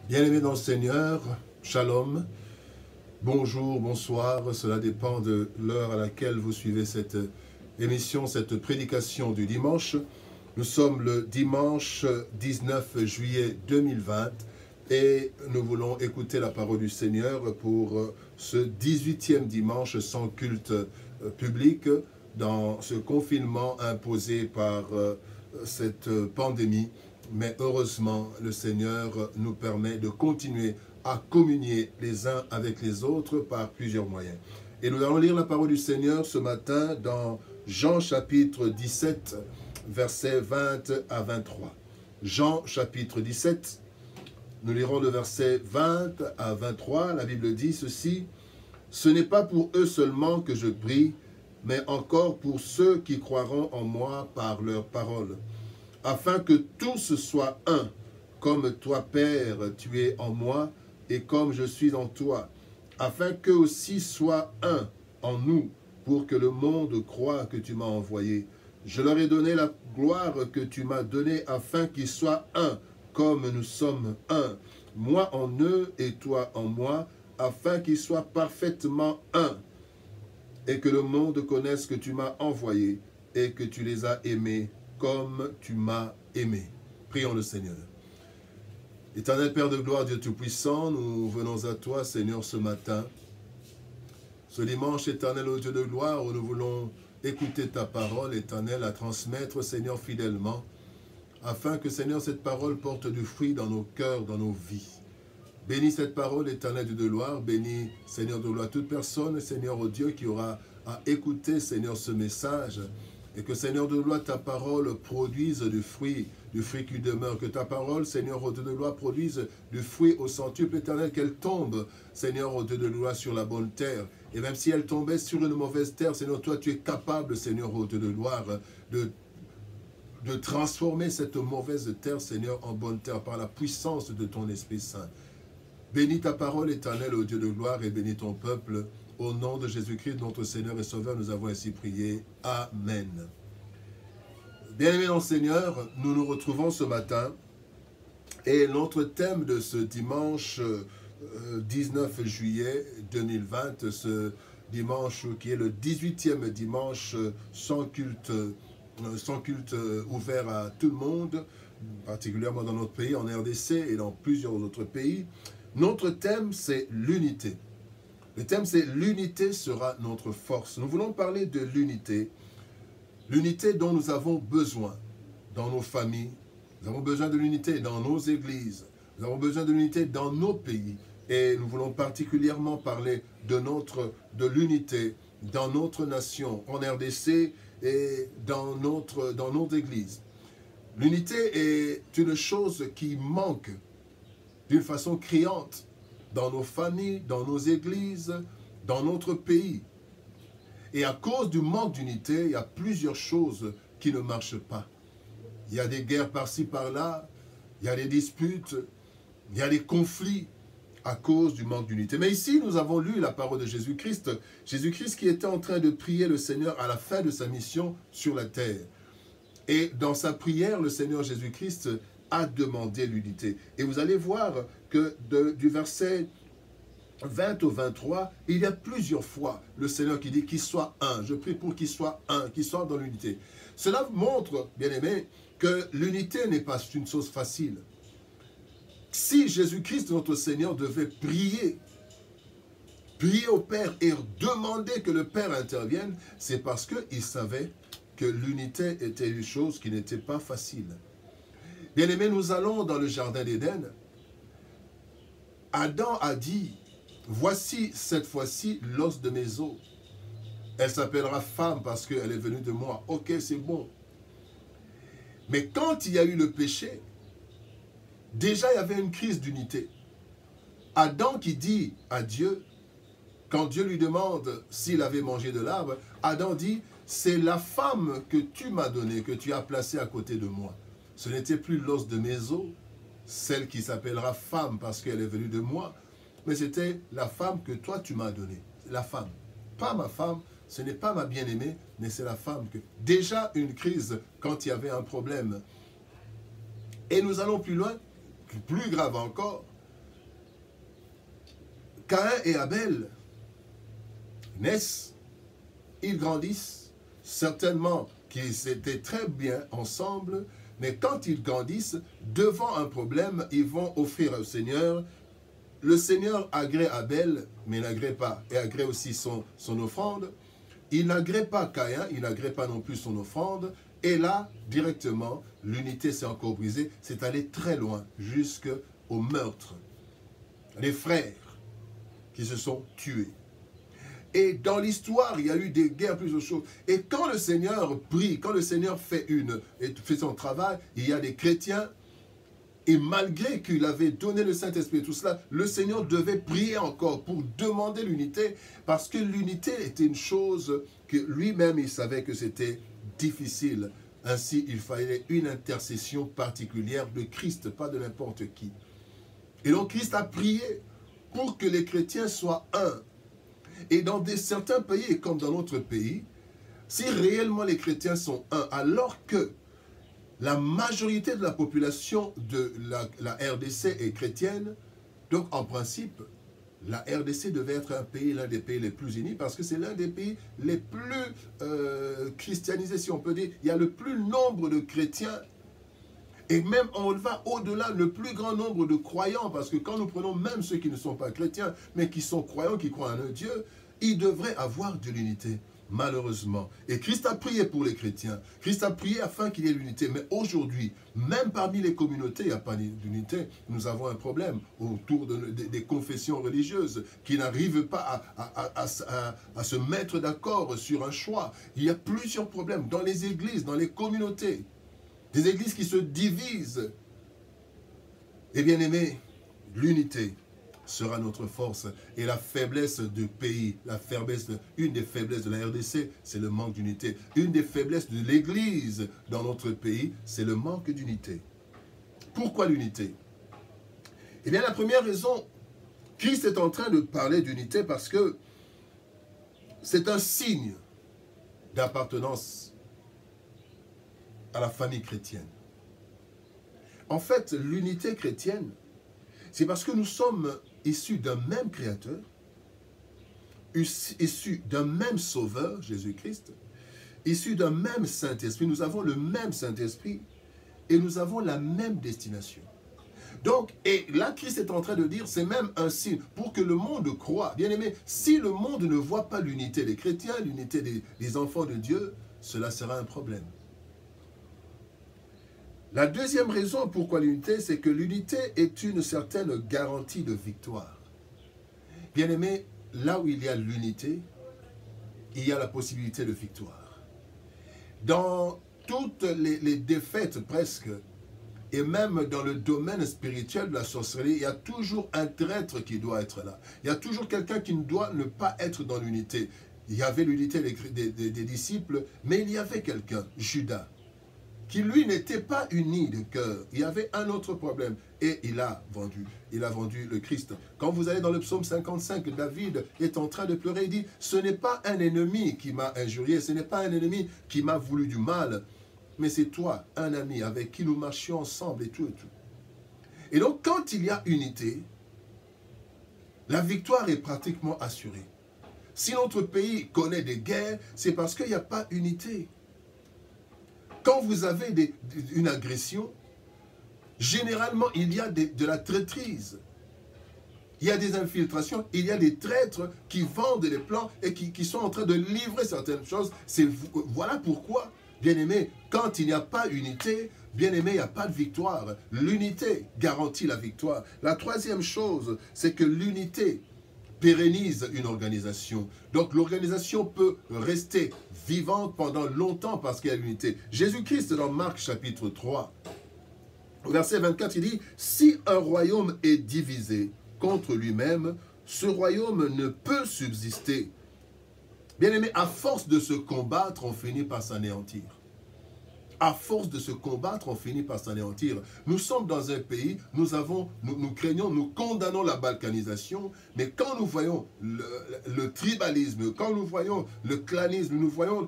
Bien-aimés dans le Seigneur, shalom, bonjour, bonsoir, cela dépend de l'heure à laquelle vous suivez cette émission, cette prédication du dimanche. Nous sommes le dimanche 19 juillet 2020 et nous voulons écouter la parole du Seigneur pour ce 18e dimanche sans culte public dans ce confinement imposé par cette pandémie. Mais heureusement, le Seigneur nous permet de continuer à communier les uns avec les autres par plusieurs moyens. Et nous allons lire la parole du Seigneur ce matin dans Jean chapitre 17, versets 20 à 23. Jean chapitre 17, nous lirons le verset 20 à 23. La Bible dit ceci: « Ce n'est pas pour eux seulement que je prie, mais encore pour ceux qui croiront en moi par leur parole. Afin que tous soient un, comme toi, Père, tu es en moi, et comme je suis en toi, afin qu'eux aussi soient un en nous, pour que le monde croie que tu m'as envoyé. Je leur ai donné la gloire que tu m'as donnée, afin qu'ils soient un, comme nous sommes un, moi en eux et toi en moi, afin qu'ils soient parfaitement un, et que le monde connaisse que tu m'as envoyé, et que tu les as aimés, comme tu m'as aimé. » Prions le Seigneur. Éternel Père de gloire, Dieu Tout-Puissant, nous venons à toi, Seigneur, ce matin. Ce dimanche, éternel, ô Dieu de gloire, où nous voulons écouter ta parole, éternel, à transmettre, Seigneur, fidèlement, afin que, Seigneur, cette parole porte du fruit dans nos cœurs, dans nos vies. Bénis cette parole, éternel Dieu de gloire, bénis, Seigneur de gloire, toute personne, Seigneur, ô Dieu, qui aura à écouter, Seigneur, ce message. Et que, Seigneur de gloire, ta parole produise du fruit qui demeure. Que ta parole, Seigneur, au Dieu de gloire, produise du fruit au centuple éternel, qu'elle tombe, Seigneur, au Dieu de gloire, sur la bonne terre. Et même si elle tombait sur une mauvaise terre, Seigneur, toi, tu es capable, Seigneur, au Dieu de gloire, de transformer cette mauvaise terre, Seigneur, en bonne terre, par la puissance de ton Esprit Saint. Bénis ta parole, éternelle, au Dieu de gloire, et bénis ton peuple. Au nom de Jésus-Christ, notre Seigneur et Sauveur, nous avons ainsi prié. Amen. Bien-aimés dans le Seigneur, nous nous retrouvons ce matin et notre thème de ce dimanche 19 juillet 2020, ce dimanche qui est le 18e dimanche sans culte ouvert à tout le monde, particulièrement dans notre pays, en RDC et dans plusieurs autres pays. Notre thème, c'est l'unité. Le thème, c'est l'unité sera notre force. Nous voulons parler de l'unité. L'unité dont nous avons besoin dans nos familles. Nous avons besoin de l'unité dans nos églises. Nous avons besoin de l'unité dans nos pays. Et nous voulons particulièrement parler de l'unité dans notre nation, en RDC et dans notre église. L'unité est une chose qui manque d'une façon criante dans nos familles, dans nos églises, dans notre pays. Et à cause du manque d'unité, il y a plusieurs choses qui ne marchent pas. Il y a des guerres par-ci, par-là, il y a des disputes, il y a des conflits à cause du manque d'unité. Mais ici, nous avons lu la parole de Jésus-Christ. Jésus-Christ qui était en train de prier le Seigneur à la fin de sa mission sur la terre. Et dans sa prière, le Seigneur Jésus-Christ a demandé l'unité. Et vous allez voir que du verset 20 au 23, il y a plusieurs fois le Seigneur qui dit qu'il soit un. Je prie pour qu'il soit un, qu'il soit dans l'unité. Cela montre, bien aimé, que l'unité n'est pas une chose facile. Si Jésus-Christ, notre Seigneur, devait prier au Père et demander que le Père intervienne, c'est parce qu'il savait que l'unité était une chose qui n'était pas facile. Bien aimé, nous allons dans le jardin d'Éden. Adam a dit: voici cette fois-ci l'os de mes os. Elle s'appellera femme parce qu'elle est venue de moi. Ok, c'est bon. Mais quand il y a eu le péché, déjà il y avait une crise d'unité. Adam qui dit à Dieu, quand Dieu lui demande s'il avait mangé de l'arbre, Adam dit: c'est la femme que tu m'as donnée, que tu as placée à côté de moi. Ce n'était plus l'os de mes os, celle qui s'appellera femme parce qu'elle est venue de moi, mais c'était la femme que toi tu m'as donnée. La femme, pas ma femme, ce n'est pas ma bien-aimée, mais c'est la femme que... Déjà une crise quand il y avait un problème. Et nous allons plus loin, plus grave encore, Caïn et Abel naissent, ils grandissent, certainement qu'ils étaient très bien ensemble, mais quand ils grandissent, devant un problème, ils vont offrir au Seigneur. Le Seigneur agrée Abel, mais n'agrée pas, et agrée aussi son offrande. Il n'agrée pas Caïn, il n'agrée pas non plus son offrande, et là, directement, l'unité s'est encore brisée, c'est allé très loin, jusqu'au meurtre. Les frères qui se sont tués. Et dans l'histoire, il y a eu des guerres, plusieurs choses. Et quand le Seigneur prie, quand le Seigneur fait son travail, il y a des chrétiens, et malgré qu'il avait donné le Saint-Esprit et tout cela, le Seigneur devait prier encore pour demander l'unité, parce que l'unité était une chose que lui-même, il savait que c'était difficile. Ainsi, il fallait une intercession particulière de Christ, pas de n'importe qui. Et donc, Christ a prié pour que les chrétiens soient un. Et dans certains pays, comme dans notre pays, si réellement les chrétiens sont un, alors que la majorité de la population de la RDC est chrétienne, donc en principe, la RDC devait être l'un des pays les plus unis, parce que c'est l'un des pays les plus christianisés, si on peut dire. Il y a le plus nombre de chrétiens, et même on va au-delà, le plus grand nombre de croyants, parce que quand nous prenons même ceux qui ne sont pas chrétiens, mais qui sont croyants, qui croient en un Dieu, ils devraient avoir de l'unité, malheureusement. Et Christ a prié pour les chrétiens, Christ a prié afin qu'il y ait l'unité, mais aujourd'hui, même parmi les communautés, il n'y a pas d'unité. Nous avons un problème autour des confessions religieuses qui n'arrivent pas à se mettre d'accord sur un choix. Il y a plusieurs problèmes dans les églises, dans les communautés. Des églises qui se divisent. Et bien aimé, l'unité sera notre force. Et la faiblesse du pays, une des faiblesses de la RDC, c'est le manque d'unité. Une des faiblesses de l'église dans notre pays, c'est le manque d'unité. Pourquoi l'unité? Eh bien, la première raison, Christ est en train de parler d'unité parce que c'est un signe d'appartenance à la famille chrétienne. En fait, l'unité chrétienne, c'est parce que nous sommes issus d'un même Créateur, issus d'un même Sauveur, Jésus-Christ, issus d'un même Saint-Esprit. Nous avons le même Saint-Esprit et nous avons la même destination. Donc, et là, Christ est en train de dire, c'est même un signe pour que le monde croie. Bien aimé, si le monde ne voit pas l'unité des chrétiens, l'unité des enfants de Dieu, cela sera un problème. La deuxième raison pourquoi l'unité, c'est que l'unité est une certaine garantie de victoire. Bien aimé, là où il y a l'unité, il y a la possibilité de victoire. Dans toutes les défaites presque, et même dans le domaine spirituel de la sorcellerie, il y a toujours un traître qui doit être là. Il y a toujours quelqu'un qui ne doit ne pas être dans l'unité. Il y avait l'unité des disciples, mais il y avait quelqu'un, Judas, qui lui n'était pas uni de cœur. Il y avait un autre problème et il a vendu le Christ. Quand vous allez dans le psaume 55, David est en train de pleurer, il dit, ce n'est pas un ennemi qui m'a injurié, ce n'est pas un ennemi qui m'a voulu du mal, mais c'est toi, un ami avec qui nous marchions ensemble et tout et tout. Et donc quand il y a unité, la victoire est pratiquement assurée. Si notre pays connaît des guerres, c'est parce qu'il n'y a pas unité. Quand vous avez une agression, généralement, il y a de la traîtrise. Il y a des infiltrations, il y a des traîtres qui vendent les plans et qui sont en train de livrer certaines choses. Voilà pourquoi, bien aimé, quand il n'y a pas unité, bien aimé, il n'y a pas de victoire. L'unité garantit la victoire. La troisième chose, c'est que l'unité pérennise une organisation. Donc l'organisation peut rester vivante pendant longtemps parce qu'il y a l'unité. Jésus-Christ, dans Marc chapitre 3, au verset 24, il dit, « Si un royaume est divisé contre lui-même, ce royaume ne peut subsister. » Bien aimé, à force de se combattre, on finit par s'anéantir. À force de se combattre, on finit par s'anéantir. Nous sommes dans un pays, nous craignons, nous condamnons la balkanisation, mais quand nous voyons le tribalisme, quand nous voyons le clanisme, nous voyons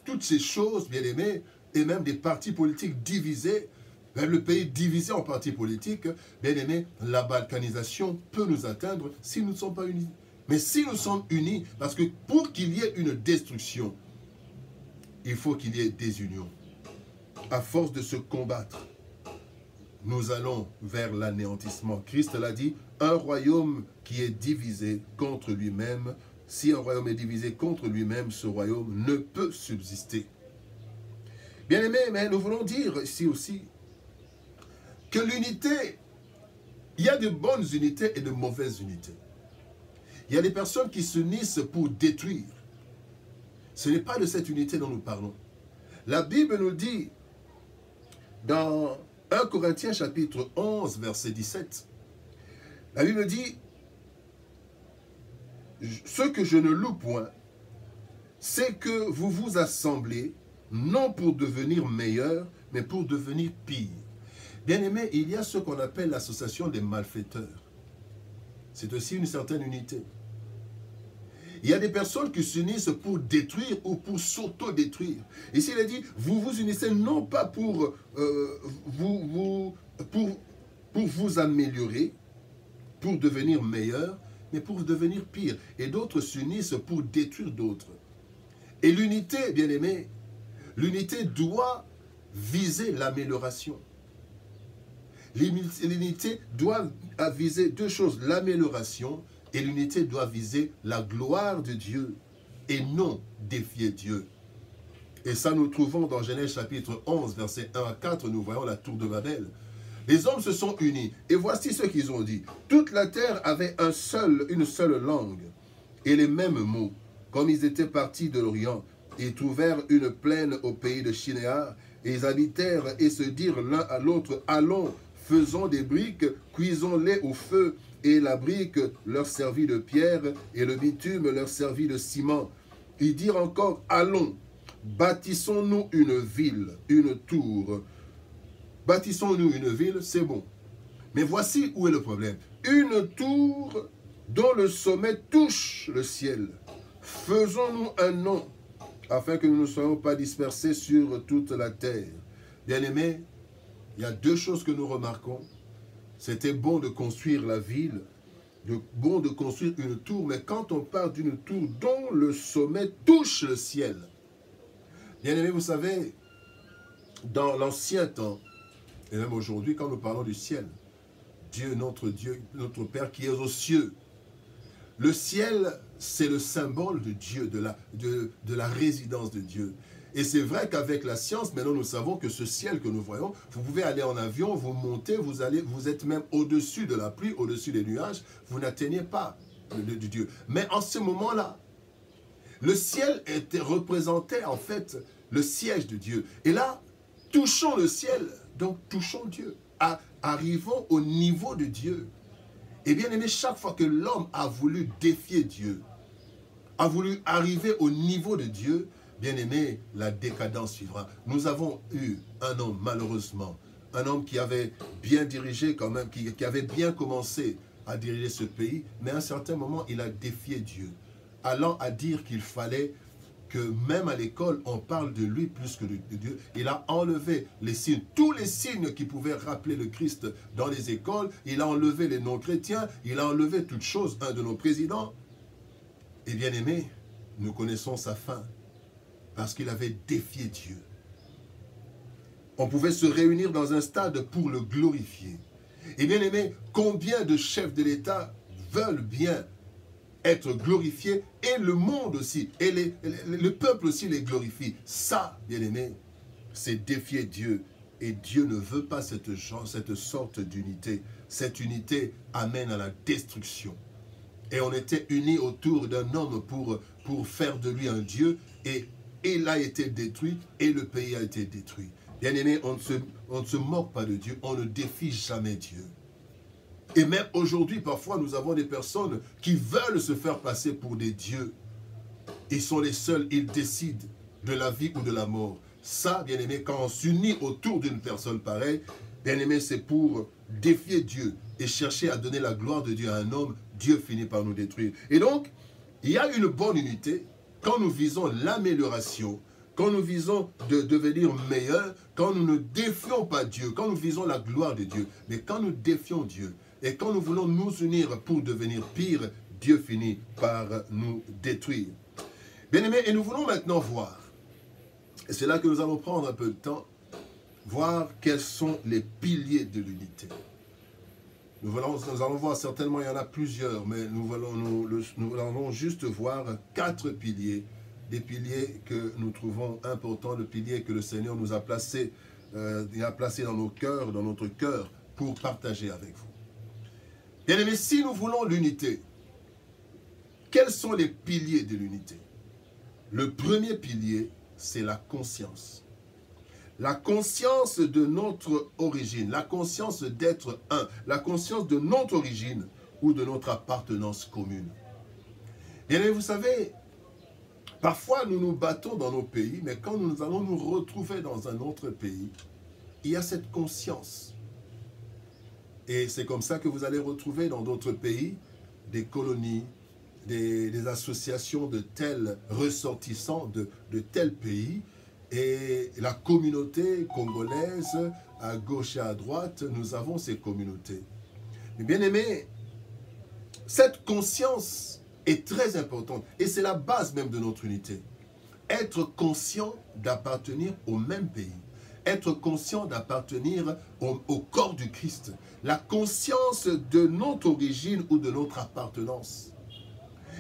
toutes ces choses, bien aimées, et même des partis politiques divisés, Même le pays divisé en partis politiques, bien aimé, la balkanisation peut nous atteindre si nous ne sommes pas unis. Mais si nous sommes unis, parce que pour qu'il y ait une destruction, il faut qu'il y ait des unions. À force de se combattre, nous allons vers l'anéantissement. Christ l'a dit, un royaume qui est divisé contre lui-même, si un royaume est divisé contre lui-même, ce royaume ne peut subsister. Bien aimé, mais nous voulons dire ici aussi que l'unité, il y a de bonnes unités et de mauvaises unités. Il y a des personnes qui s'unissent pour détruire. Ce n'est pas de cette unité dont nous parlons. La Bible nous dit, dans 1 Corinthiens chapitre 11, verset 17, la Bible dit, « Ce que je ne loue point, c'est que vous vous assemblez, non pour devenir meilleurs, mais pour devenir pires. » Bien-aimés, il y a ce qu'on appelle l'association des malfaiteurs. C'est aussi une certaine unité. Il y a des personnes qui s'unissent pour détruire ou pour s'auto-détruire. Ici, il est dit, vous vous unissez non pas pour vous améliorer, pour devenir meilleur, mais pour devenir pire. Et d'autres s'unissent pour détruire d'autres. Et l'unité, bien aimé, l'unité doit viser l'amélioration. L'unité doit viser deux choses, l'amélioration, et l'unité doit viser la gloire de Dieu et non défier Dieu. Et ça, nous trouvons dans Genèse chapitre 11, versets 1 à 4, nous voyons la tour de Babel. Les hommes se sont unis, et voici ce qu'ils ont dit. Toute la terre avait une seule langue, et les mêmes mots. Comme ils étaient partis de l'Orient, ils trouvèrent une plaine au pays de Shinéar, et ils habitèrent et se dirent l'un à l'autre, allons, faisons des briques, cuisons-les au feu, et la brique leur servit de pierre, et le bitume leur servit de ciment. Ils dirent encore, allons, bâtissons-nous une ville, une tour. Bâtissons-nous une ville, c'est bon. Mais voici où est le problème. Une tour dont le sommet touche le ciel. Faisons-nous un nom, afin que nous ne soyons pas dispersés sur toute la terre. Bien-aimés, il y a deux choses que nous remarquons. C'était bon de construire la ville, bon de construire une tour, mais quand on parle d'une tour dont le sommet touche le ciel, bien-aimés, vous savez, dans l'ancien temps, et même aujourd'hui, quand nous parlons du ciel, Dieu, notre Père qui est aux cieux, le ciel, c'est le symbole de Dieu, de la résidence de Dieu. Et c'est vrai qu'avec la science, maintenant nous savons que ce ciel que nous voyons, vous pouvez aller en avion, vous montez, vous êtes même au-dessus de la pluie, au-dessus des nuages, vous n'atteignez pas de Dieu. Mais en ce moment-là, le ciel représentait en fait le siège de Dieu. Et là, touchons le ciel, donc touchons Dieu. Arrivons au niveau de Dieu. Et bien aimé, chaque fois que l'homme a voulu défier Dieu, a voulu arriver au niveau de Dieu, bien aimé, la décadence suivra. Nous avons eu un homme, malheureusement, un homme qui avait bien dirigé quand même, qui avait bien commencé à diriger ce pays, mais à un certain moment, il a défié Dieu, allant à dire qu'il fallait que même à l'école, on parle de lui plus que de Dieu. Il a enlevé les signes, tous les signes qui pouvaient rappeler le Christ dans les écoles. Il a enlevé les non-chrétiens, il a enlevé toutes choses. Un de nos présidents, et bien aimé, nous connaissons sa fin, parce qu'il avait défié Dieu. On pouvait se réunir dans un stade pour le glorifier. Et bien aimé, combien de chefs de l'État veulent bien être glorifiés, et le monde aussi, et le peuple aussi les glorifie. Ça, bien aimé, c'est défier Dieu. Et Dieu ne veut pas cette sorte d'unité. Cette unité amène à la destruction. Et on était unis autour d'un homme pour faire de lui un Dieu, et il a été détruit, et le pays a été détruit. Bien aimé, on ne se moque pas de Dieu, on ne défie jamais Dieu. Et même aujourd'hui, parfois, nous avons des personnes qui veulent se faire passer pour des dieux. Ils sont les seuls, ils décident de la vie ou de la mort. Ça, bien aimé, quand on s'unit autour d'une personne pareille, bien aimé, c'est pour défier Dieu et chercher à donner la gloire de Dieu à un homme. Dieu finit par nous détruire. Et donc, il y a une bonne unité quand nous visons l'amélioration, quand nous visons de devenir meilleurs, quand nous ne défions pas Dieu, quand nous visons la gloire de Dieu, mais quand nous défions Dieu, et quand nous voulons nous unir pour devenir pire, Dieu finit par nous détruire. Bien-aimés, et nous voulons maintenant voir, et c'est là que nous allons prendre un peu de temps, voir quels sont les piliers de l'unité. Nous allons voir, certainement il y en a plusieurs, mais nous allons juste voir 4 piliers, des piliers que nous trouvons importants, le pilier que le Seigneur nous a placé, dans nos cœurs, dans notre cœur, pour partager avec vous. Bien aimés, si nous voulons l'unité, quels sont les piliers de l'unité? Le premier pilier, c'est la conscience. La conscience de notre origine, la conscience d'être un, la conscience de notre origine ou de notre appartenance commune. Et vous savez, parfois nous nous battons dans nos pays, mais quand nous allons nous retrouver dans un autre pays, il y a cette conscience. Et c'est comme ça que vous allez retrouver dans d'autres pays des colonies, des associations de tels ressortissants de tels pays. Et la communauté congolaise, à gauche et à droite, nous avons ces communautés. Mais bien aimés, cette conscience est très importante. Et c'est la base même de notre unité. Être conscient d'appartenir au même pays. Être conscient d'appartenir au corps du Christ. La conscience de notre origine ou de notre appartenance.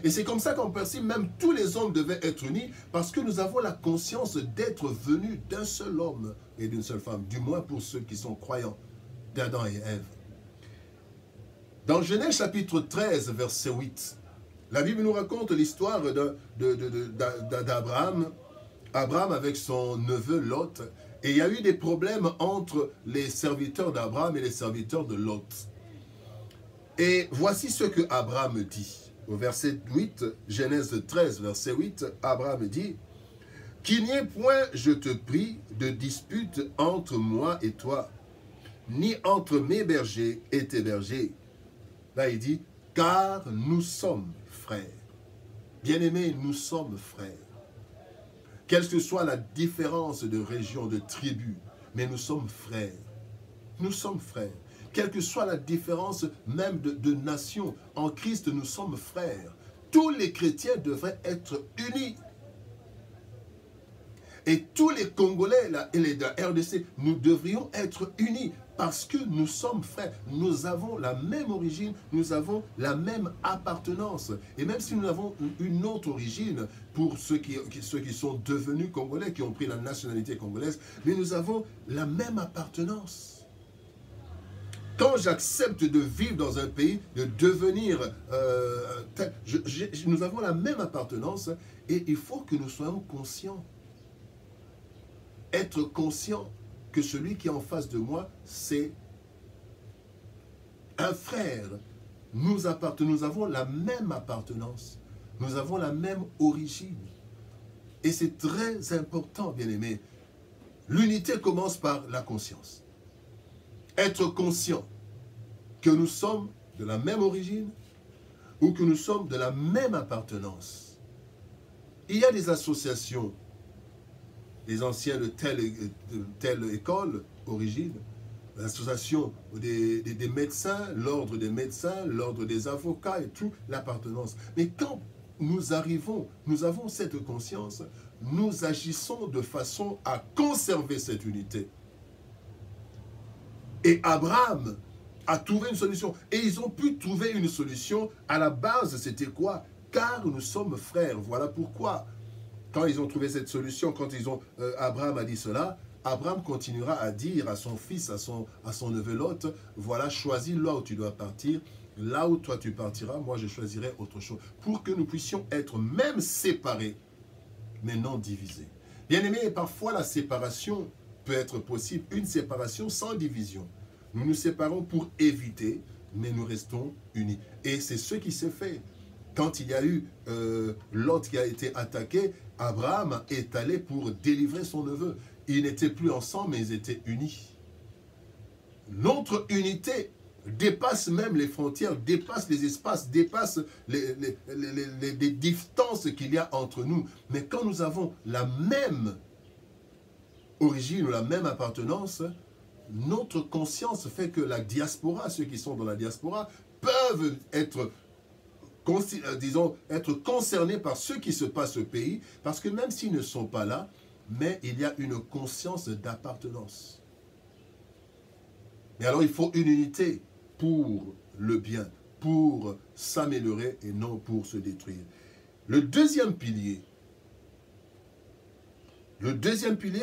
Et c'est comme ça qu'on perçoit, même tous les hommes devaient être unis, parce que nous avons la conscience d'être venus d'un seul homme et d'une seule femme, du moins pour ceux qui sont croyants, d'Adam et Ève. Dans Genèse chapitre 13, verset 8, la Bible nous raconte l'histoire d'Abraham, Abraham avec son neveu Lot, et il y a eu des problèmes entre les serviteurs d'Abraham et les serviteurs de Lot. Et voici ce que Abraham dit. Au verset 8, Genèse 13, verset 8, Abraham dit « Qu'il n'y ait point, je te prie, de dispute entre moi et toi, ni entre mes bergers et tes bergers. » Là, il dit « Car nous sommes frères. » Bien-aimés, nous sommes frères. Quelle que soit la différence de région, de tribu, mais nous sommes frères. Nous sommes frères. Quelle que soit la différence même de nation, en Christ, nous sommes frères. Tous les chrétiens devraient être unis. Et tous les Congolais et les de la RDC, nous devrions être unis parce que nous sommes frères. Nous avons la même origine, nous avons la même appartenance. Et même si nous avons une autre origine, pour ceux qui sont devenus Congolais, qui ont pris la nationalité congolaise, mais nous avons la même appartenance. Quand j'accepte de vivre dans un pays, de devenir... nous avons la même appartenance et il faut que nous soyons conscients. Être conscient que celui qui est en face de moi, c'est un frère. Nous avons la même appartenance. Nous avons la même origine. Et c'est très important, bien-aimés. L'unité commence par la conscience. Être conscient que nous sommes de la même origine ou que nous sommes de la même appartenance. Il y a des associations, les anciens de telle école, origine, l'association des médecins, l'ordre des médecins, l'ordre des avocats et tout, l'appartenance. Mais quand nous arrivons, nous avons cette conscience, nous agissons de façon à conserver cette unité. Et Abraham a trouvé une solution. Et ils ont pu trouver une solution. À la base, c'était quoi? Car nous sommes frères. Voilà pourquoi. Quand ils ont trouvé cette solution, quand Abraham a dit cela, Abraham continuera à dire à son fils, à son neveu Lot, voilà, choisis là où tu dois partir. Là où toi tu partiras, moi je choisirai autre chose. Pour que nous puissions être même séparés, mais non divisés. Bien aimés, parfois la séparation peut être possible, une séparation sans division. Nous nous séparons pour éviter, mais nous restons unis. Et c'est ce qui s'est fait. Quand il y a eu Lot qui a été attaqué, Abraham est allé pour délivrer son neveu. Ils n'étaient plus ensemble, mais ils étaient unis. Notre unité dépasse même les frontières, dépasse les espaces, dépasse les distances qu'il y a entre nous. Mais quand nous avons la même origine ou la même appartenance, notre conscience fait que la diaspora, ceux qui sont dans la diaspora, peuvent être, disons, être concernés par ce qui se passe au pays, parce que même s'ils ne sont pas là, mais il y a une conscience d'appartenance. Mais alors il faut une unité pour le bien, pour s'améliorer et non pour se détruire. Le deuxième pilier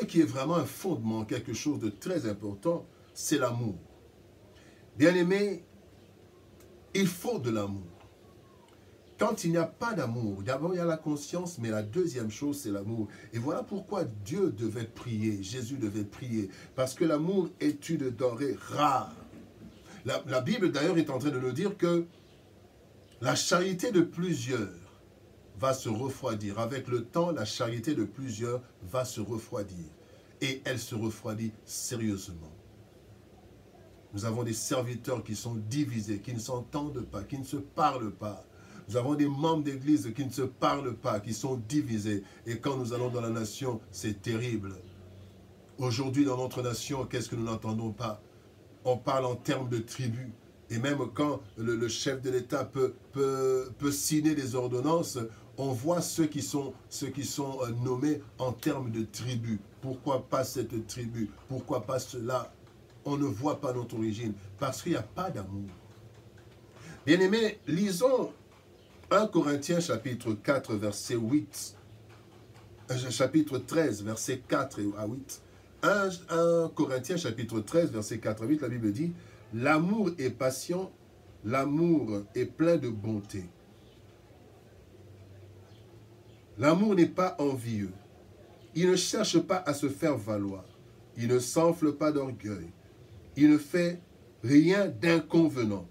qui est vraiment un fondement, quelque chose de très important, c'est l'amour. Bien-aimés, il faut de l'amour. Quand il n'y a pas d'amour, d'abord il y a la conscience, mais la deuxième chose c'est l'amour. Et voilà pourquoi Dieu devait prier, Jésus devait prier, parce que l'amour est une denrée rare. La Bible d'ailleurs est en train de nous dire que la charité de plusieurs va se refroidir. Avec le temps, la charité de plusieurs va se refroidir. Et elle se refroidit sérieusement. Nous avons des serviteurs qui sont divisés, qui ne s'entendent pas, qui ne se parlent pas. Nous avons des membres d'église qui ne se parlent pas, qui sont divisés. Et quand nous allons dans la nation, c'est terrible. Aujourd'hui, dans notre nation, qu'est-ce que nous n'entendons pas? On parle en termes de tribus. Et même quand le chef de l'État peut signer des ordonnances, on voit ceux qui sont nommés en termes de tribus. Pourquoi pas cette tribu? Pourquoi pas cela? On ne voit pas notre origine, parce qu'il n'y a pas d'amour. Bien-aimés, lisons 1 Corinthiens chapitre 4, verset 8. Chapitre 13, verset 4 à 8. 1 Corinthiens chapitre 13, verset 4 à 8, la Bible dit: l'amour est patient, l'amour est plein de bonté. L'amour n'est pas envieux. Il ne cherche pas à se faire valoir. Il ne s'enfle pas d'orgueil. Il ne fait rien d'inconvenant.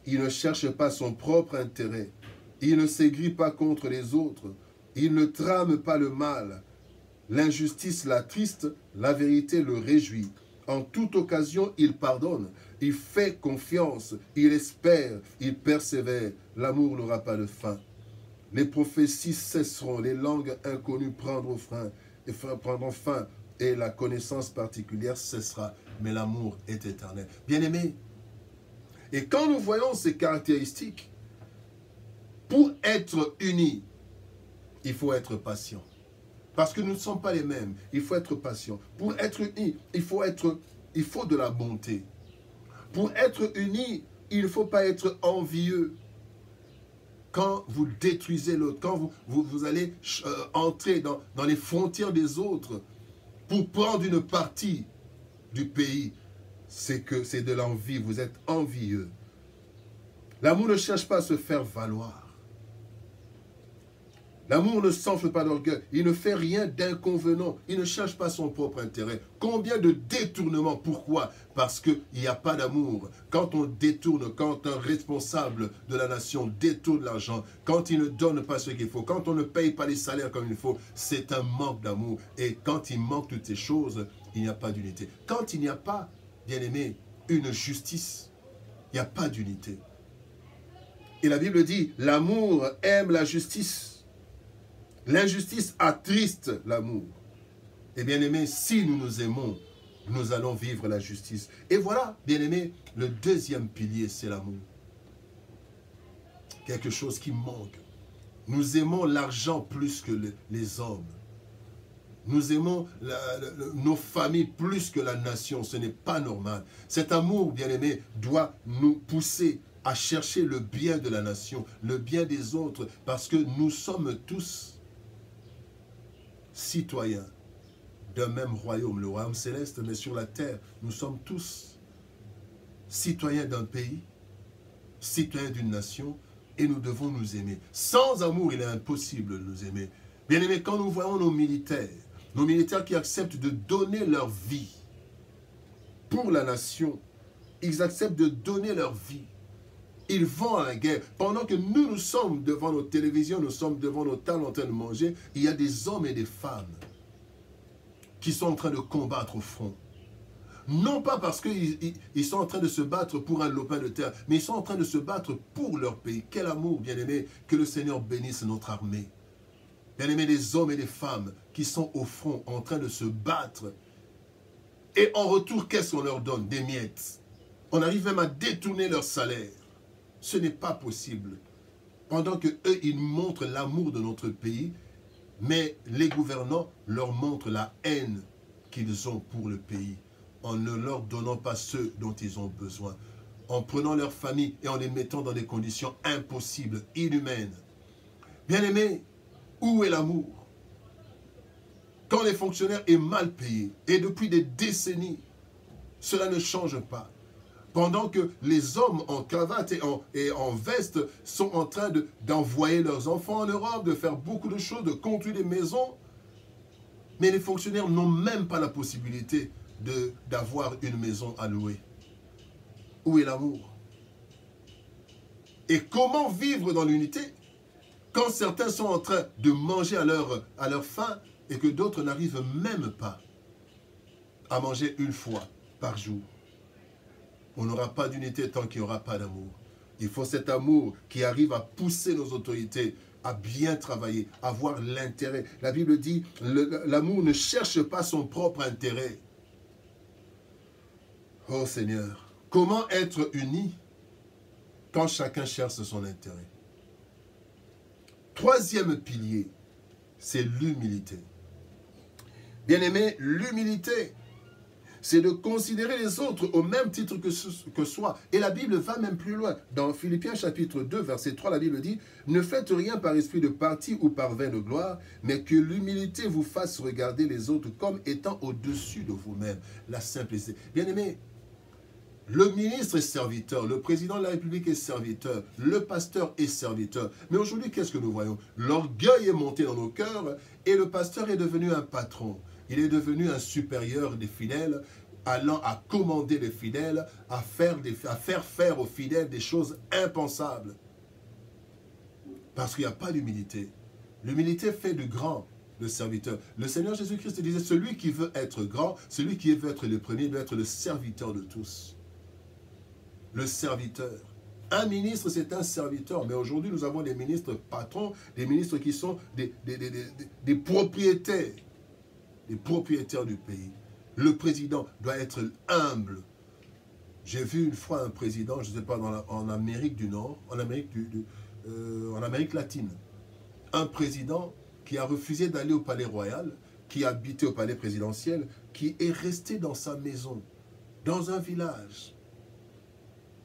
Il ne cherche pas son propre intérêt. Il ne s'aigrit pas contre les autres. Il ne trame pas le mal. L'injustice l'attriste, la vérité le réjouit. En toute occasion, il pardonne. Il fait confiance. Il espère. Il persévère. L'amour n'aura pas de fin. Les prophéties cesseront. Les langues inconnues prendront fin. Et la connaissance particulière cessera. Mais l'amour est éternel. Bien-aimés, et quand nous voyons ces caractéristiques, pour être unis, il faut être patient. Parce que nous ne sommes pas les mêmes. Il faut être patient. Pour être unis, il faut de la bonté. Pour être unis, il ne faut pas être envieux. Quand vous détruisez l'autre, quand vous allez entrer dans les frontières des autres pour prendre une partie du pays, c'est que c'est de l'envie, vous êtes envieux. L'amour ne cherche pas à se faire valoir. L'amour ne s'enfle pas d'orgueil, il ne fait rien d'inconvenant, il ne cherche pas son propre intérêt. Combien de détournements? Pourquoi? Parce qu'il n'y a pas d'amour. Quand on détourne, quand un responsable de la nation détourne l'argent, quand il ne donne pas ce qu'il faut, quand on ne paye pas les salaires comme il faut, c'est un manque d'amour. Et quand il manque toutes ces choses, il n'y a pas d'unité. Quand il n'y a pas, bien aimé, une justice, il n'y a pas d'unité. Et la Bible dit, l'amour aime la justice. L'injustice attriste l'amour. Et bien aimé, si nous nous aimons, nous allons vivre la justice. Et voilà, bien aimé, le deuxième pilier, c'est l'amour. Quelque chose qui manque. Nous aimons l'argent plus que les hommes. Nous aimons nos familles plus que la nation. Ce n'est pas normal. Cet amour, bien aimé, doit nous pousser à chercher le bien de la nation, le bien des autres, parce que nous sommes tous citoyens d'un même royaume, le royaume céleste, mais sur la terre, nous sommes tous citoyens d'un pays, citoyens d'une nation, et nous devons nous aimer. Sans amour, il est impossible de nous aimer. Bien aimés, quand nous voyons nos militaires qui acceptent de donner leur vie pour la nation, ils acceptent de donner leur vie. Ils vont à la guerre. Pendant que nous sommes devant nos télévisions, nous sommes devant nos tables en train de manger, il y a des hommes et des femmes qui sont en train de combattre au front. Non pas parce qu'ils sont en train de se battre pour un lopin de terre, mais ils sont en train de se battre pour leur pays. Quel amour, bien-aimé, que le Seigneur bénisse notre armée. Bien-aimé, des hommes et des femmes qui sont au front en train de se battre Et en retour, qu'est-ce qu'on leur donne? Des miettes. On arrive même à détourner leur salaire. Ce n'est pas possible. Pendant qu'eux, ils montrent l'amour de notre pays, mais les gouvernants leur montrent la haine qu'ils ont pour le pays, en ne leur donnant pas ceux dont ils ont besoin, en prenant leur famille et en les mettant dans des conditions impossibles, inhumaines. Bien-aimés, où est l'amour? Quand les fonctionnaires sont mal payés, et depuis des décennies, cela ne change pas. Pendant que les hommes en cravate et en veste sont en train d'envoyer leurs enfants en Europe, de faire beaucoup de choses, de construire des maisons, mais les fonctionnaires n'ont même pas la possibilité d'avoir une maison à louer. Où est l'amour? Et comment vivre dans l'unité quand certains sont en train de manger à leur faim et que d'autres n'arrivent même pas à manger une fois par jour? On n'aura pas d'unité tant qu'il n'y aura pas d'amour. Il faut cet amour qui arrive à pousser nos autorités à bien travailler, à avoir l'intérêt. La Bible dit, l'amour ne cherche pas son propre intérêt. Oh Seigneur, comment être unis quand chacun cherche son intérêt? Troisième pilier, c'est l'humilité. Bien-aimé, l'humilité, c'est de considérer les autres au même titre que soi. Et la Bible va même plus loin. Dans Philippiens chapitre 2, verset 3, la Bible dit « Ne faites rien par esprit de parti ou par vain de gloire, mais que l'humilité vous fasse regarder les autres comme étant au-dessus de vous-même. » La simplicité. Bien-aimé, le ministre est serviteur, le président de la République est serviteur, le pasteur est serviteur. Mais aujourd'hui, qu'est-ce que nous voyons? L'orgueil est monté dans nos cœurs et le pasteur est devenu un patron. Il est devenu un supérieur des fidèles, allant à commander les fidèles, à faire faire aux fidèles des choses impensables. Parce qu'il n'y a pas d'humilité. L'humilité fait du grand le serviteur. Le Seigneur Jésus-Christ disait, celui qui veut être grand, celui qui veut être le premier, doit être le serviteur de tous. Le serviteur. Un ministre, c'est un serviteur. Mais aujourd'hui, nous avons des ministres patrons, des ministres qui sont des propriétaires. Les propriétaires du pays. Le président doit être humble. J'ai vu une fois un président, je ne sais pas, en Amérique du Nord, en Amérique latine, un président qui a refusé d'aller au palais royal, qui habitait au palais présidentiel, qui est resté dans sa maison, dans un village.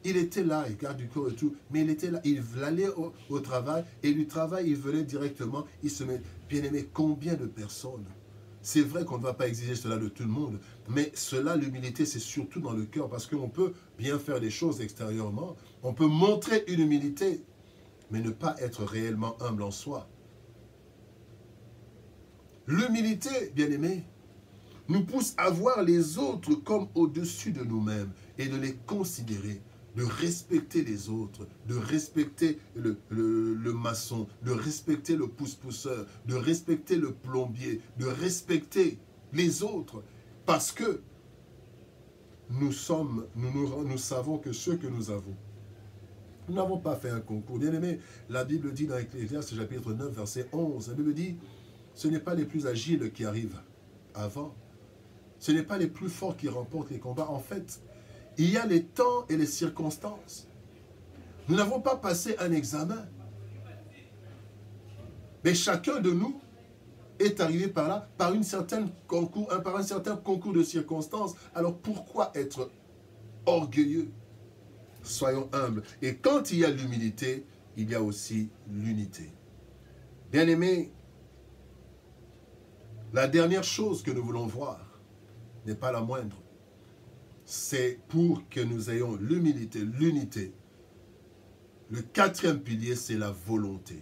Il était là, il garde du corps et tout, mais il était là, il allait au travail, et du travail, il venait directement, il se met, bien aimé, combien de personnes? C'est vrai qu'on ne va pas exiger cela de tout le monde, mais cela, l'humilité, c'est surtout dans le cœur, parce qu'on peut bien faire des choses extérieurement, on peut montrer une humilité, mais ne pas être réellement humble en soi. L'humilité, bien-aimé, nous pousse à voir les autres comme au-dessus de nous-mêmes et de les considérer, de respecter les autres, de respecter le maçon, de respecter le pousse-pousseur, de respecter le plombier, de respecter les autres, parce que nous savons que ce que nous avons, nous n'avons pas fait un concours. Bien aimé, la Bible dit dans Ecclésiaste chapitre 9, verset 11, la Bible dit, ce n'est pas les plus agiles qui arrivent avant, ce n'est pas les plus forts qui remportent les combats. En fait, il y a les temps et les circonstances. Nous n'avons pas passé un examen. Mais chacun de nous est arrivé par là, par un certain concours de circonstances. Alors pourquoi être orgueilleux? Soyons humbles. Et quand il y a l'humilité, il y a aussi l'unité. Bien-aimés, la dernière chose que nous voulons voir n'est pas la moindre. C'est pour que nous ayons l'humilité, l'unité. Le quatrième pilier, c'est la volonté.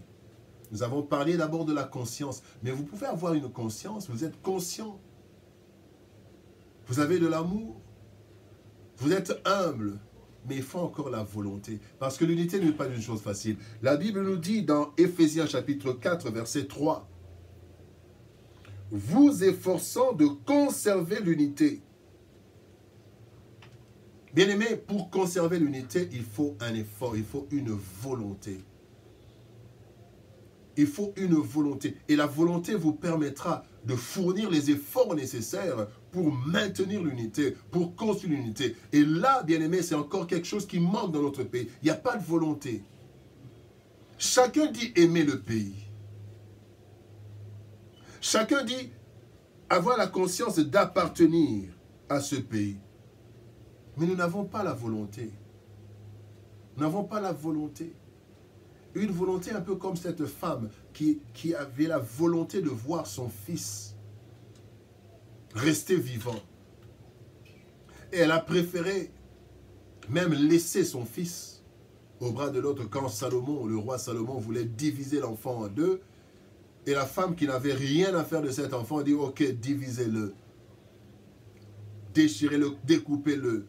Nous avons parlé d'abord de la conscience, mais vous pouvez avoir une conscience, vous êtes conscient. Vous avez de l'amour, vous êtes humble, mais il faut encore la volonté. Parce que l'unité n'est pas une chose facile. La Bible nous dit dans Éphésiens chapitre 4, verset 3, « Vous efforçant de conserver l'unité. » Bien-aimé, pour conserver l'unité, il faut un effort, il faut une volonté. il faut une volonté. Et la volonté vous permettra de fournir les efforts nécessaires pour maintenir l'unité, pour construire l'unité. Et là, bien aimé, c'est encore quelque chose qui manque dans notre pays. Il n'y a pas de volonté. Chacun dit aimer le pays. Chacun dit avoir la conscience d'appartenir à ce pays. Mais nous n'avons pas la volonté. Nous n'avons pas la volonté. Une volonté un peu comme cette femme qui avait la volonté de voir son fils rester vivant. Et elle a préféré même laisser son fils au bras de l'autre quand Salomon, le roi Salomon, voulait diviser l'enfant en deux. Et la femme qui n'avait rien à faire de cet enfant a dit, ok, divisez-le. Déchirez-le, découpez-le.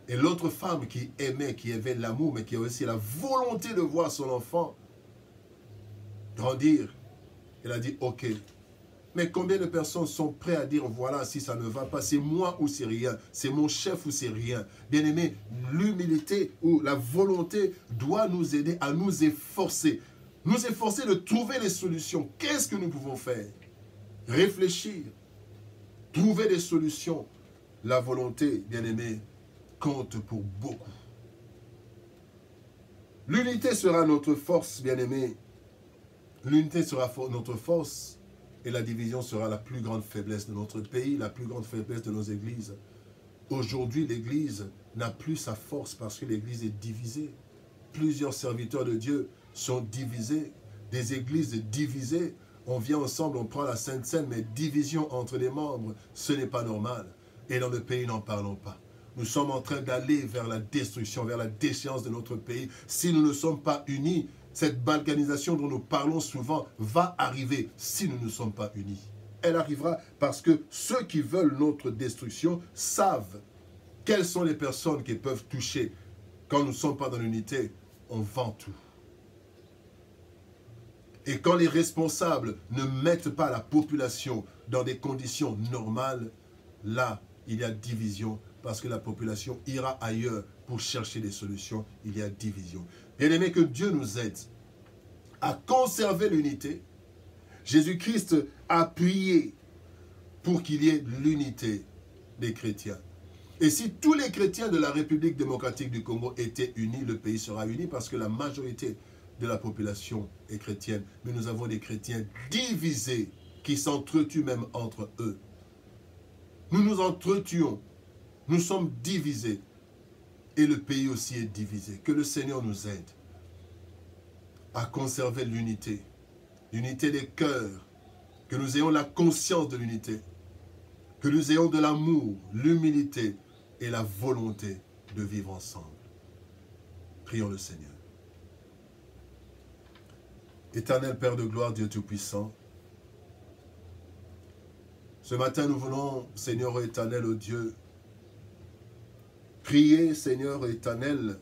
Et l'autre femme qui aimait, qui avait l'amour, mais qui a aussi la volonté de voir son enfant grandir, elle a dit, ok. Mais combien de personnes sont prêtes à dire, voilà, si ça ne va pas, c'est moi ou c'est rien, c'est mon chef ou c'est rien. Bien aimé, l'humilité ou la volonté doit nous aider à nous efforcer. Nous efforcer de trouver les solutions. Qu'est-ce que nous pouvons faire? Réfléchir, trouver des solutions. La volonté, bien aimé, compte pour beaucoup. L'unité sera notre force, bien-aimé. L'unité sera notre force et la division sera la plus grande faiblesse de notre pays, la plus grande faiblesse de nos églises. Aujourd'hui, l'église n'a plus sa force parce que l'église est divisée. Plusieurs serviteurs de Dieu sont divisés, des églises divisées. On vient ensemble, on prend la Sainte Seine, mais division entre les membres, ce n'est pas normal. Et dans le pays, n'en parlons pas. Nous sommes en train d'aller vers la destruction, vers la déchéance de notre pays. Si nous ne sommes pas unis, cette balkanisation dont nous parlons souvent va arriver si nous ne sommes pas unis. Elle arrivera parce que ceux qui veulent notre destruction savent quelles sont les personnes qui peuvent toucher. Quand nous ne sommes pas dans l'unité, on vend tout. Et quand les responsables ne mettent pas la population dans des conditions normales, là, il y a division parce que la population ira ailleurs pour chercher des solutions. Il y a division. Bien-aimés, que Dieu nous aide à conserver l'unité. Jésus-Christ a prié pour qu'il y ait l'unité des chrétiens. Et si tous les chrétiens de la République démocratique du Congo étaient unis, le pays sera uni parce que la majorité de la population est chrétienne. Mais nous avons des chrétiens divisés qui s'entretuent même entre eux. Nous nous entretuons. Nous sommes divisés. Et le pays aussi est divisé. Que le Seigneur nous aide à conserver l'unité. L'unité des cœurs. Que nous ayons la conscience de l'unité. Que nous ayons de l'amour, l'humilité et la volonté de vivre ensemble. Prions le Seigneur. Éternel Père de gloire, Dieu Tout-Puissant, ce matin nous voulons, Seigneur éternel, ô Dieu, prier, Seigneur éternel,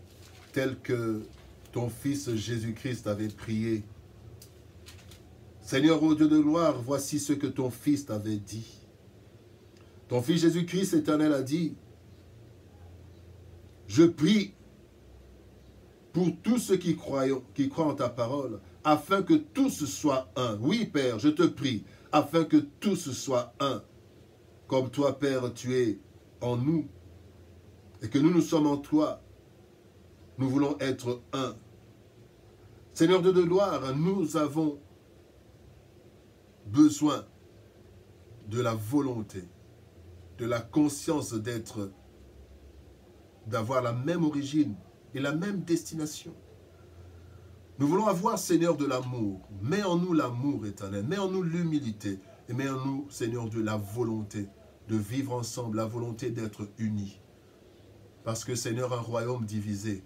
tel que ton Fils Jésus-Christ avait prié. Seigneur, ô Dieu de gloire, voici ce que ton Fils t'avait dit. Ton Fils Jésus-Christ éternel a dit, je prie pour tous ceux qui croient en ta parole, afin que tous soient un. Oui, Père, je te prie, afin que tous soient un. Comme toi, Père, tu es en nous, et que nous sommes en toi, nous voulons être un. Seigneur Dieu de gloire, nous avons besoin de la volonté, de la conscience d'avoir la même origine et la même destination. Nous voulons avoir, Seigneur, de l'amour. Mets en nous l'amour éternel, mets en nous l'humilité, et mets en nous, Seigneur, de la volonté de vivre ensemble, la volonté d'être unis. Parce que, Seigneur, un royaume divisé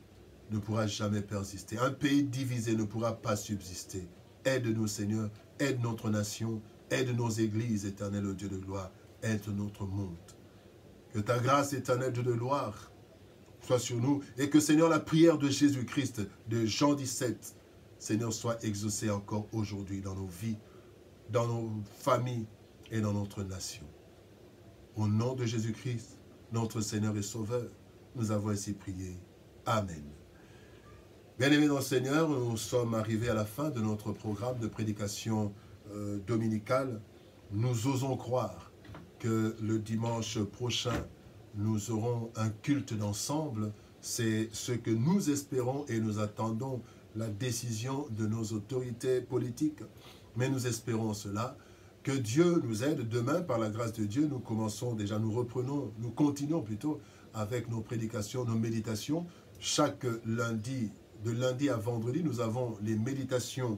ne pourra jamais persister. Un pays divisé ne pourra pas subsister. Aide-nous, Seigneur, aide notre nation, aide nos églises, éternel, ô Dieu de gloire, aide notre monde. Que ta grâce, éternelle, Dieu de gloire, soit sur nous, et que, Seigneur, la prière de Jésus-Christ, de Jean 17, Seigneur, soit exaucée encore aujourd'hui dans nos vies, dans nos familles et dans notre nation. Au nom de Jésus-Christ, notre Seigneur et Sauveur, nous avons ainsi prié. Amen. Bien-aimés dans le Seigneur, nous sommes arrivés à la fin de notre programme de prédication dominicale. Nous osons croire que le dimanche prochain, nous aurons un culte d'ensemble. C'est ce que nous espérons et nous attendons la décision de nos autorités politiques. Mais nous espérons cela, que Dieu nous aide. Demain, par la grâce de Dieu, nous commençons déjà, nous continuons plutôt avec nos prédications, nos méditations. Chaque lundi, de lundi à vendredi, nous avons les méditations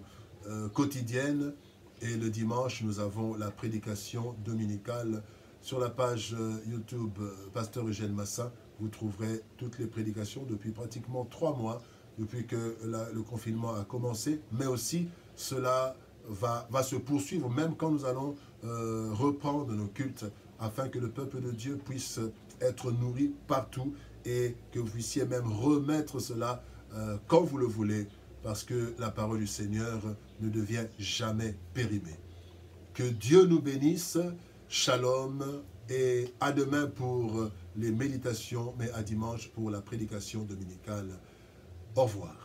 quotidiennes et le dimanche, nous avons la prédication dominicale. Sur la page YouTube Pasteur Eugène Massin, vous trouverez toutes les prédications depuis pratiquement 3 mois, depuis que le confinement a commencé, mais aussi cela va se poursuivre même quand nous allons reprendre nos cultes, afin que le peuple de Dieu puisse être nourri partout et que vous puissiez même remettre cela quand vous le voulez, parce que la parole du Seigneur ne devient jamais périmée. Que Dieu nous bénisse, shalom, et à demain pour les méditations, mais à dimanche pour la prédication dominicale. Au revoir.